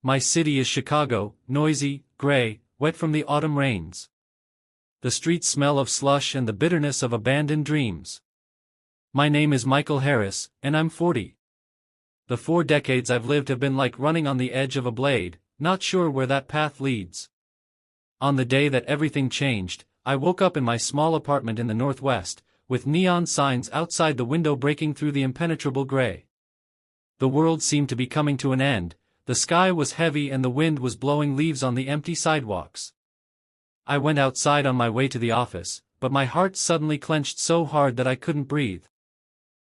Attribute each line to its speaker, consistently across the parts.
Speaker 1: My city is Chicago, noisy, gray, wet from the autumn rains. The streets smell of slush and the bitterness of abandoned dreams. My name is Michael Harris, and I'm 40. The 4 decades I've lived have been like running on the edge of a blade, not sure where that path leads. On the day that everything changed, I woke up in my small apartment in the Northwest, with neon signs outside the window breaking through the impenetrable gray. The world seemed to be coming to an end, the sky was heavy and the wind was blowing leaves on the empty sidewalks. I went outside on my way to the office, but my heart suddenly clenched so hard that I couldn't breathe.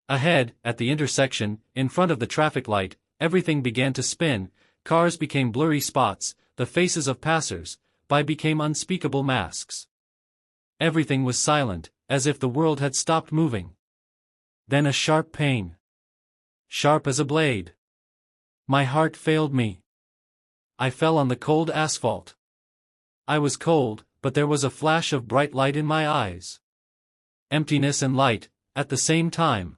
Speaker 1: Ahead, at the intersection, in front of the traffic light, everything began to spin, cars became blurry spots, the faces of passers-by became unspeakable masks. Everything was silent, as if the world had stopped moving. Then a sharp pain. Sharp as a blade. My heart failed me. I fell on the cold asphalt. I was cold, but there was a flash of bright light in my eyes. Emptiness and light, at the same time.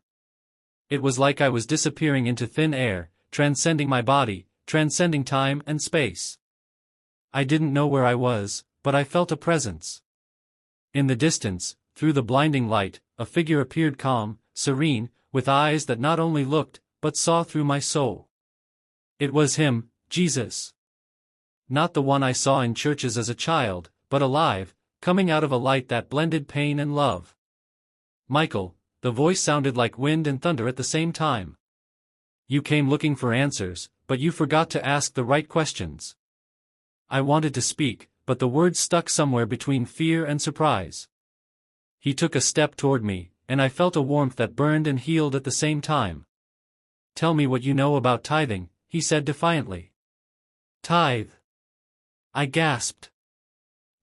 Speaker 1: It was like I was disappearing into thin air, transcending my body, transcending time and space. I didn't know where I was, but I felt a presence. In the distance, through the blinding light, a figure appeared calm, serene, with eyes that not only looked, but saw through my soul. It was him, Jesus. Not the one I saw in churches as a child, but alive, coming out of a light that blended pain and love. Michael, the voice sounded like wind and thunder at the same time. You came looking for answers, but you forgot to ask the right questions. I wanted to speak, but the words stuck somewhere between fear and surprise. He took a step toward me, and I felt a warmth that burned and healed at the same time. Tell me what you know about tithing, he said defiantly. Tithe. I gasped.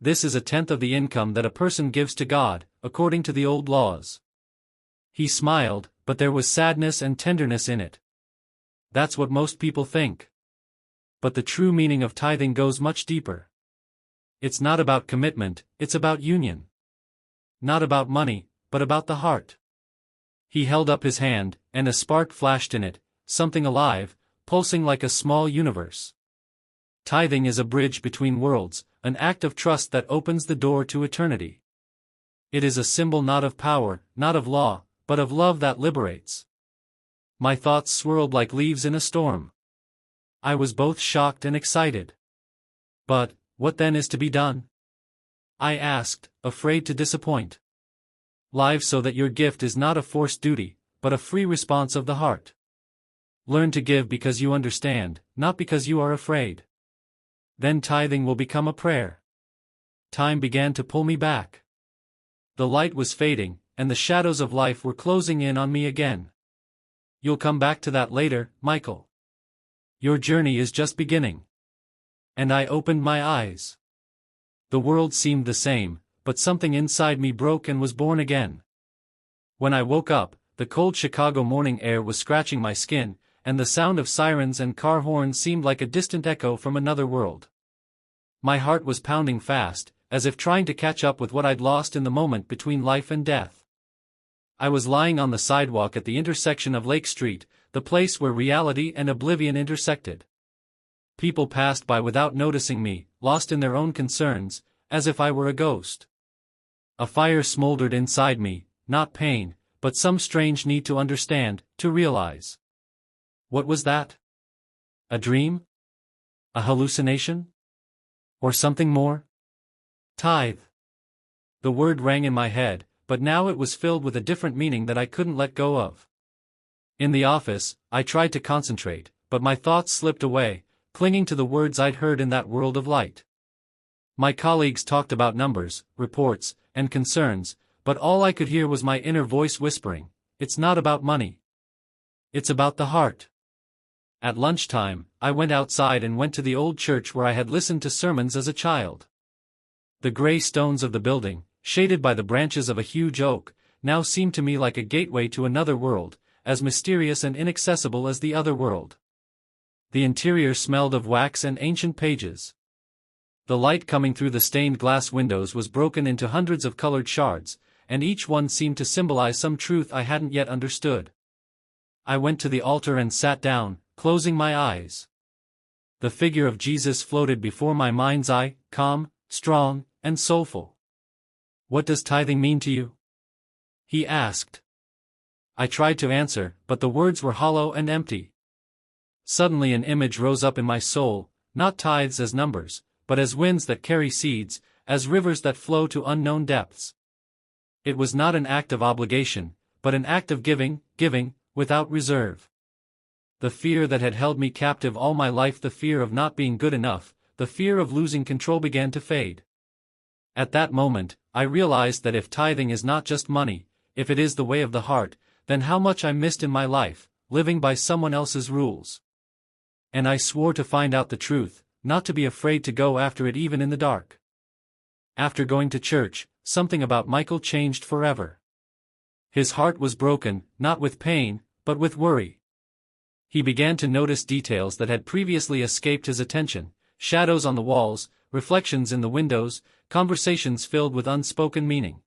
Speaker 1: This is 1/10 of the income that a person gives to God, according to the old laws. He smiled, but there was sadness and tenderness in it. That's what most people think. But the true meaning of tithing goes much deeper. It's not about commitment, it's about union. Not about money, but about the heart. He held up his hand, and a spark flashed in it, something alive, pulsing like a small universe. Tithing is a bridge between worlds, an act of trust that opens the door to eternity. It is a symbol not of power, not of law, but of love that liberates. My thoughts swirled like leaves in a storm. I was both shocked and excited. But, what then is to be done? I asked, afraid to disappoint. Live so that your gift is not a forced duty, but a free response of the heart. Learn to give because you understand, not because you are afraid. Then tithing will become a prayer. Time began to pull me back. The light was fading, and the shadows of life were closing in on me again. You'll come back to that later, Michael. Your journey is just beginning. And I opened my eyes. The world seemed the same, but something inside me broke and was born again. When I woke up, the cold Chicago morning air was scratching my skin, and the sound of sirens and car horns seemed like a distant echo from another world. My heart was pounding fast, as if trying to catch up with what I'd lost in the moment between life and death. I was lying on the sidewalk at the intersection of Lake Street, the place where reality and oblivion intersected. People passed by without noticing me, lost in their own concerns, as if I were a ghost. A fire smoldered inside me, not pain, but some strange need to understand, to realize. What was that? A dream? A hallucination? Or something more? Tithe. The word rang in my head, but now it was filled with a different meaning that I couldn't let go of. In the office, I tried to concentrate, but my thoughts slipped away, clinging to the words I'd heard in that world of light. My colleagues talked about numbers, reports, and concerns, but all I could hear was my inner voice whispering, it's not about money. It's about the heart. At lunchtime, I went outside and went to the old church where I had listened to sermons as a child. The gray stones of the building, shaded by the branches of a huge oak, now seemed to me like a gateway to another world, as mysterious and inaccessible as the other world. The interior smelled of wax and ancient pages. The light coming through the stained glass windows was broken into hundreds of colored shards, and each one seemed to symbolize some truth I hadn't yet understood. I went to the altar and sat down, closing my eyes. The figure of Jesus floated before my mind's eye, calm, strong, and soulful. "What does tithing mean to you?" he asked. I tried to answer, but the words were hollow and empty. Suddenly an image rose up in my soul, not tithes as numbers, but as winds that carry seeds, as rivers that flow to unknown depths. It was not an act of obligation, but an act of giving, without reserve. The fear that had held me captive all my life, the fear of not being good enough, the fear of losing control began to fade. At that moment, I realized that if tithing is not just money, if it is the way of the heart, then how much I missed in my life, living by someone else's rules. And I swore to find out the truth, not to be afraid to go after it even in the dark. After going to church, something about Michael changed forever. His heart was broken, not with pain, but with worry. He began to notice details that had previously escaped his attention: shadows on the walls, reflections in the windows, conversations filled with unspoken meaning.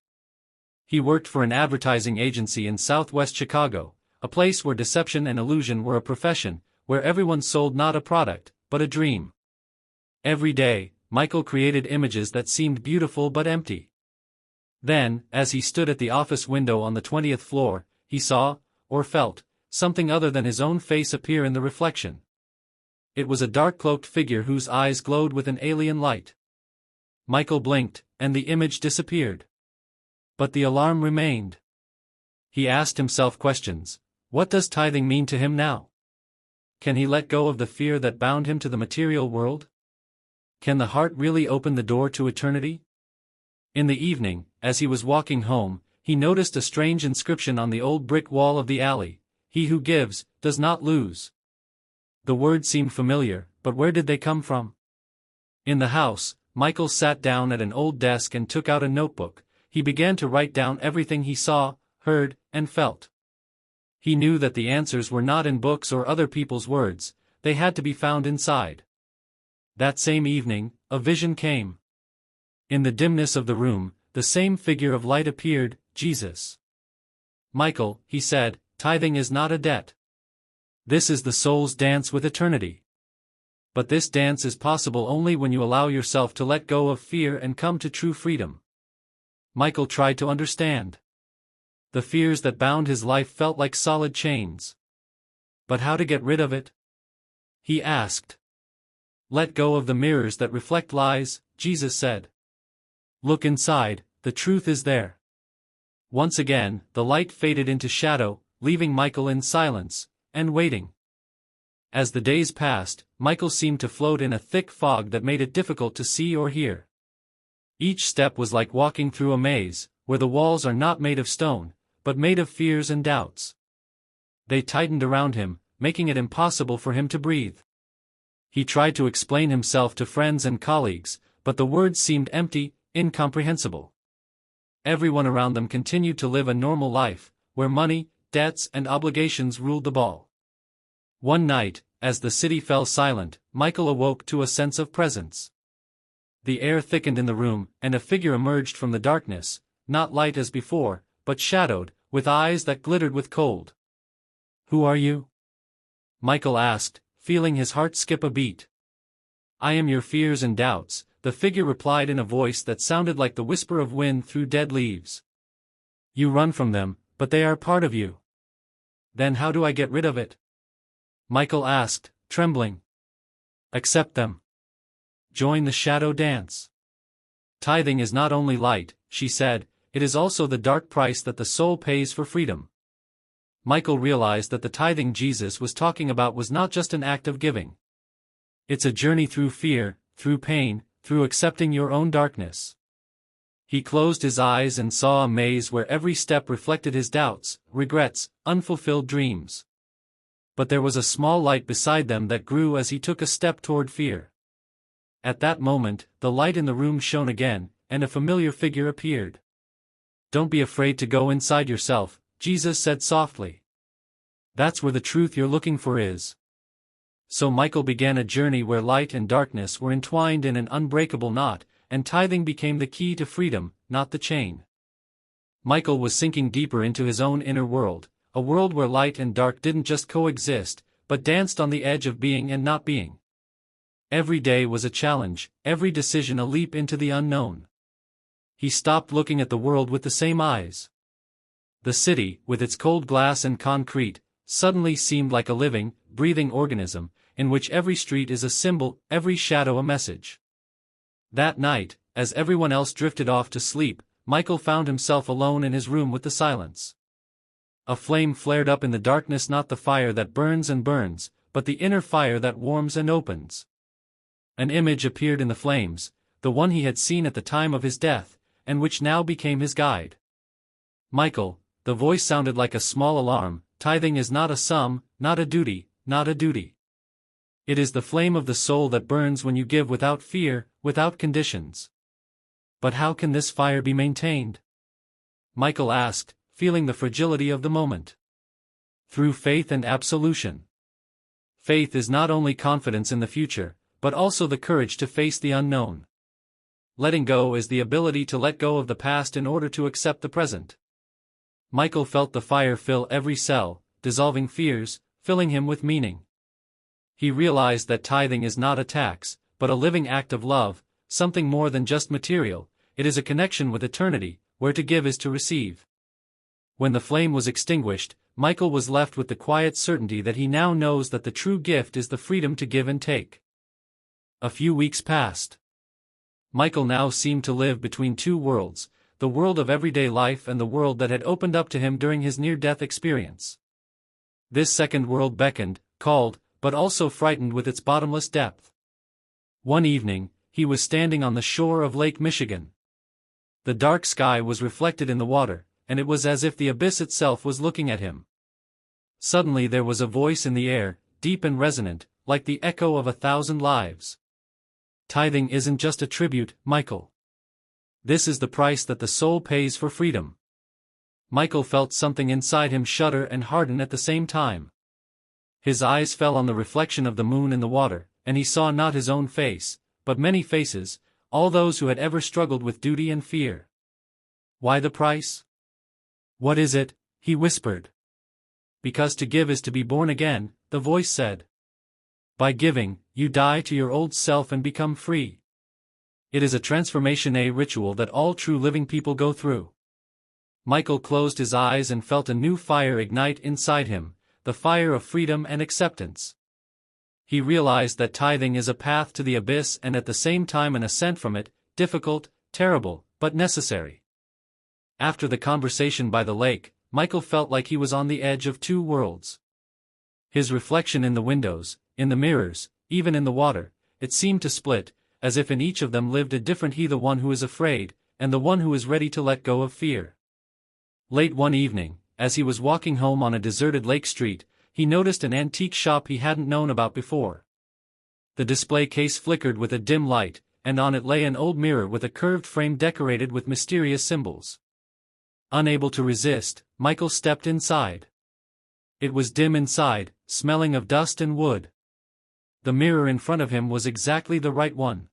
Speaker 1: He worked for an advertising agency in Southwest Chicago, a place where deception and illusion were a profession, where everyone sold not a product, but a dream. Every day, Michael created images that seemed beautiful but empty. Then, as he stood at the office window on the 20th floor, he saw, or felt, something other than his own face appear in the reflection. It was a dark-cloaked figure whose eyes glowed with an alien light. Michael blinked, and the image disappeared. But the alarm remained. He asked himself questions. What does tithing mean to him now? Can he let go of the fear that bound him to the material world? Can the heart really open the door to eternity? In the evening, as he was walking home, he noticed a strange inscription on the old brick wall of the alley: "He who gives, does not lose." The words seemed familiar, but where did they come from? In the house, Michael sat down at an old desk and took out a notebook. He began to write down everything he saw, heard, and felt. He knew that the answers were not in books or other people's words, they had to be found inside. That same evening, a vision came. In the dimness of the room, the same figure of light appeared: Jesus. "Michael," he said, "tithing is not a debt. This is the soul's dance with eternity. But this dance is possible only when you allow yourself to let go of fear and come to true freedom." Michael tried to understand. The fears that bound his life felt like solid chains. But how to get rid of it? He asked. "Let go of the mirrors that reflect lies," Jesus said. "Look inside, the truth is there." Once again, the light faded into shadow, leaving Michael in silence, and waiting. As the days passed, Michael seemed to float in a thick fog that made it difficult to see or hear. Each step was like walking through a maze, where the walls are not made of stone, but made of fears and doubts. They tightened around him, making it impossible for him to breathe. He tried to explain himself to friends and colleagues, but the words seemed empty, incomprehensible. Everyone around them continued to live a normal life, where money, debts, and obligations ruled the ball. One night, as the city fell silent, Michael awoke to a sense of presence. The air thickened in the room, and a figure emerged from the darkness, not light as before, but shadowed, with eyes that glittered with cold. "Who are you?" Michael asked, feeling his heart skip a beat. "I am your fears and doubts," the figure replied in a voice that sounded like the whisper of wind through dead leaves. "You run from them, but they are part of you." "Then how do I get rid of it?" Michael asked, trembling. "Accept them. Join the shadow dance." "Tithing is not only light," she said, "it is also the dark price that the soul pays for freedom." Michael realized that the tithing Jesus was talking about was not just an act of giving. It's a journey through fear, through pain, through accepting your own darkness. He closed his eyes and saw a maze where every step reflected his doubts, regrets, unfulfilled dreams. But there was a small light beside them that grew as he took a step toward fear. At that moment, the light in the room shone again, and a familiar figure appeared. "Don't be afraid to go inside yourself," Jesus said softly. "That's where the truth you're looking for is." So Michael began a journey where light and darkness were entwined in an unbreakable knot, and tithing became the key to freedom, not the chain. Michael was sinking deeper into his own inner world, a world where light and dark didn't just coexist, but danced on the edge of being and not being. Every day was a challenge, every decision a leap into the unknown. He stopped looking at the world with the same eyes. The city, with its cold glass and concrete, suddenly seemed like a living, breathing organism, in which every street is a symbol, every shadow a message. That night, as everyone else drifted off to sleep, Michael found himself alone in his room with the silence. A flame flared up in the darkness, not the fire that burns and burns, but the inner fire that warms and opens. An image appeared in the flames, the one he had seen at the time of his death, and which now became his guide. Michael, the voice sounded like a small alarm, tithing is not a sum, not a duty, not a duty. It is the flame of the soul that burns when you give without fear, without conditions. But how can this fire be maintained? Michael asked, feeling the fragility of the moment. Through faith and absolution. Faith is not only confidence in the future, but also the courage to face the unknown. Letting go is the ability to let go of the past in order to accept the present. Michael felt the fire fill every cell, dissolving fears, filling him with meaning. He realized that tithing is not a tax, but a living act of love, something more than just material. It is a connection with eternity, where to give is to receive. When the flame was extinguished, Michael was left with the quiet certainty that he now knows that the true gift is the freedom to give and take. A few weeks passed. Michael now seemed to live between two worlds, the world of everyday life and the world that had opened up to him during his near-death experience. This second world beckoned, called, but also frightened with its bottomless depth. One evening, he was standing on the shore of Lake Michigan. The dark sky was reflected in the water, and it was as if the abyss itself was looking at him. Suddenly there was a voice in the air, deep and resonant, like the echo of 1,000 lives. Tithing isn't just a tribute, Michael. This is the price that the soul pays for freedom. Michael felt something inside him shudder and harden at the same time. His eyes fell on the reflection of the moon in the water, and he saw not his own face, but many faces, all those who had ever struggled with duty and fear. Why the price? What is it? He whispered. Because to give is to be born again, the voice said. By giving, you die to your old self and become free. It is a transformation, a ritual that all true living people go through. Michael closed his eyes and felt a new fire ignite inside him, the fire of freedom and acceptance. He realized that tithing is a path to the abyss and at the same time an ascent from it, difficult, terrible, but necessary. After the conversation by the lake, Michael felt like he was on the edge of two worlds. His reflection in the windows, in the mirrors, even in the water, it seemed to split, as if in each of them lived a different he, the one who is afraid, and the one who is ready to let go of fear. Late one evening, as he was walking home on a deserted lake street, he noticed an antique shop he hadn't known about before. The display case flickered with a dim light, and on it lay an old mirror with a curved frame decorated with mysterious symbols. Unable to resist, Michael stepped inside. It was dim inside, smelling of dust and wood. The mirror in front of him was exactly the right one.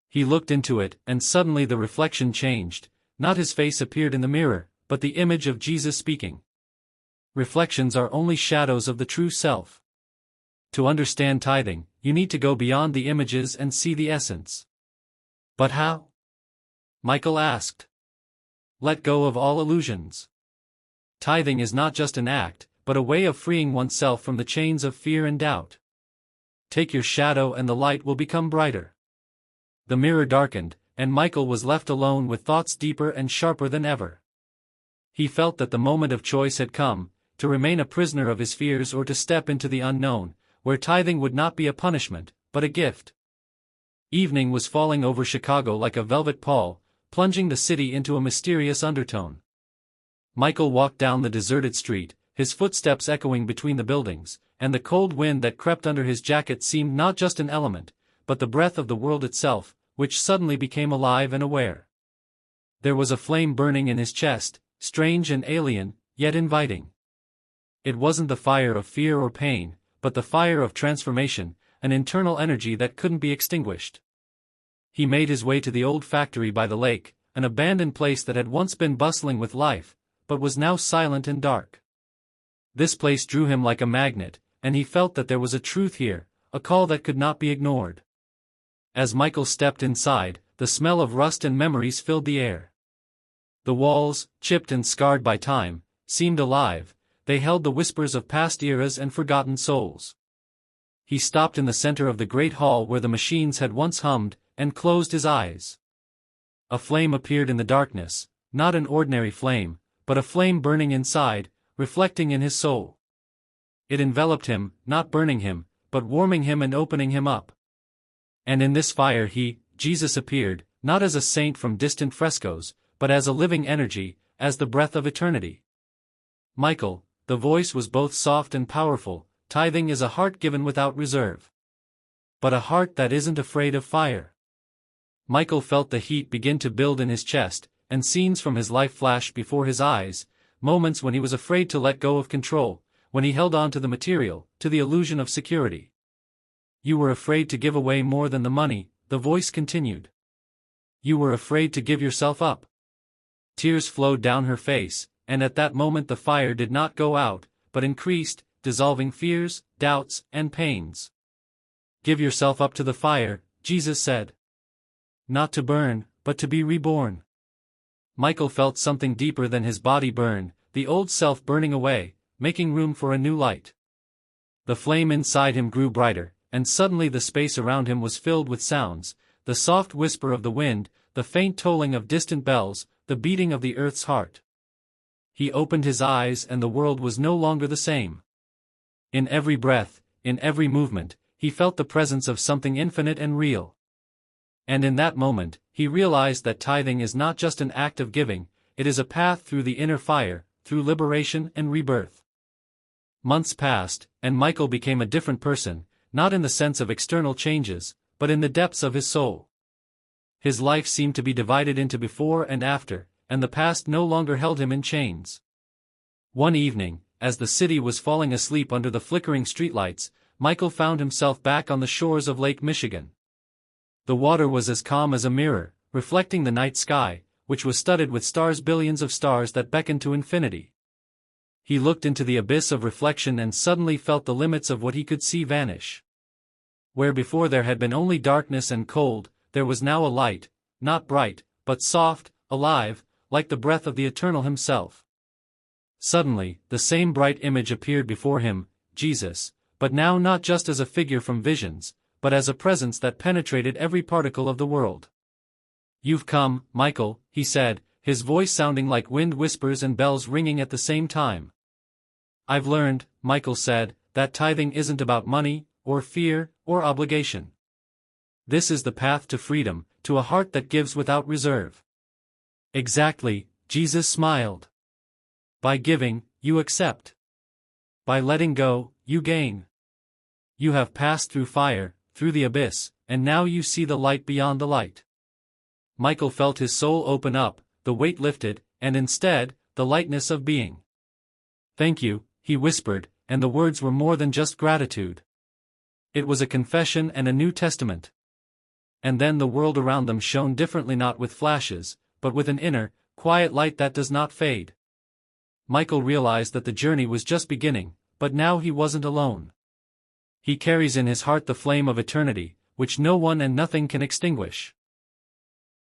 Speaker 1: He looked into it, and suddenly the reflection changed. Not his face appeared in the mirror, but the image of Jesus speaking. Reflections are only shadows of the true self. To understand tithing, you need to go beyond the images and see the essence. But how? Michael asked. Let go of all illusions. Tithing is not just an act, but a way of freeing oneself from the chains of fear and doubt. Take your shadow and the light will become brighter. The mirror darkened, and Michael was left alone with thoughts deeper and sharper than ever. He felt that the moment of choice had come, to remain a prisoner of his fears or to step into the unknown, where tithing would not be a punishment, but a gift. Evening was falling over Chicago like a velvet pall, plunging the city into a mysterious undertone. Michael walked down the deserted street, his footsteps echoing between the buildings, and the cold wind that crept under his jacket seemed not just an element, but the breath of the world itself, which suddenly became alive and aware. There was a flame burning in his chest, strange and alien, yet inviting. It wasn't the fire of fear or pain, but the fire of transformation, an internal energy that couldn't be extinguished. He made his way to the old factory by the lake, an abandoned place that had once been bustling with life, but was now silent and dark. This place drew him like a magnet, and he felt that there was a truth here, a call that could not be ignored. As Michael stepped inside, the smell of rust and memories filled the air. The walls, chipped and scarred by time, seemed alive. They held the whispers of past eras and forgotten souls. He stopped in the center of the great hall where the machines had once hummed, and closed his eyes. A flame appeared in the darkness, not an ordinary flame, but a flame burning inside, reflecting in his soul. It enveloped him, not burning him, but warming him and opening him up. And in this fire Jesus appeared, not as a saint from distant frescoes, but as a living energy, as the breath of eternity. Michael, the voice was both soft and powerful. Tithing is a heart given without reserve. But a heart that isn't afraid of fire. Michael felt the heat begin to build in his chest, and scenes from his life flashed before his eyes, moments when he was afraid to let go of control, when he held on to the material, to the illusion of security. You were afraid to give away more than the money, the voice continued. You were afraid to give yourself up. Tears flowed down her face, and at that moment the fire did not go out, but increased, dissolving fears, doubts, and pains. Give yourself up to the fire, Jesus said. Not to burn, but to be reborn. Michael felt something deeper than his body burn, the old self burning away, making room for a new light. The flame inside him grew brighter, and suddenly the space around him was filled with sounds, the soft whisper of the wind, the faint tolling of distant bells, the beating of the earth's heart. He opened his eyes and the world was no longer the same. In every breath, in every movement, he felt the presence of something infinite and real. And in that moment, he realized that tithing is not just an act of giving, it is a path through the inner fire, through liberation and rebirth. Months passed, and Michael became a different person, not in the sense of external changes, but in the depths of his soul. His life seemed to be divided into before and after, and the past no longer held him in chains. One evening, as the city was falling asleep under the flickering streetlights, Michael found himself back on the shores of Lake Michigan. The water was as calm as a mirror, reflecting the night sky, which was studded with stars, billions of stars that beckoned to infinity. He looked into the abyss of reflection and suddenly felt the limits of what he could see vanish. Where before there had been only darkness and cold, there was now a light, not bright, but soft, alive, like the breath of the Eternal himself. Suddenly, the same bright image appeared before him, Jesus, but now not just as a figure from visions, but as a presence that penetrated every particle of the world. You've come, Michael, he said, his voice sounding like wind whispers and bells ringing at the same time. I've learned, Michael said, that tithing isn't about money, or fear, or obligation. This is the path to freedom, to a heart that gives without reserve. Exactly, Jesus smiled. By giving, you accept. By letting go, you gain. You have passed through fire, through the abyss, and now you see the light beyond the light. Michael felt his soul open up, the weight lifted, and instead, the lightness of being. Thank you, he whispered, and the words were more than just gratitude. It was a confession and a new testament. And then the world around them shone differently, not with flashes, but with an inner, quiet light that does not fade. Michael realized that the journey was just beginning, but now he wasn't alone. He carries in his heart the flame of eternity, which no one and nothing can extinguish.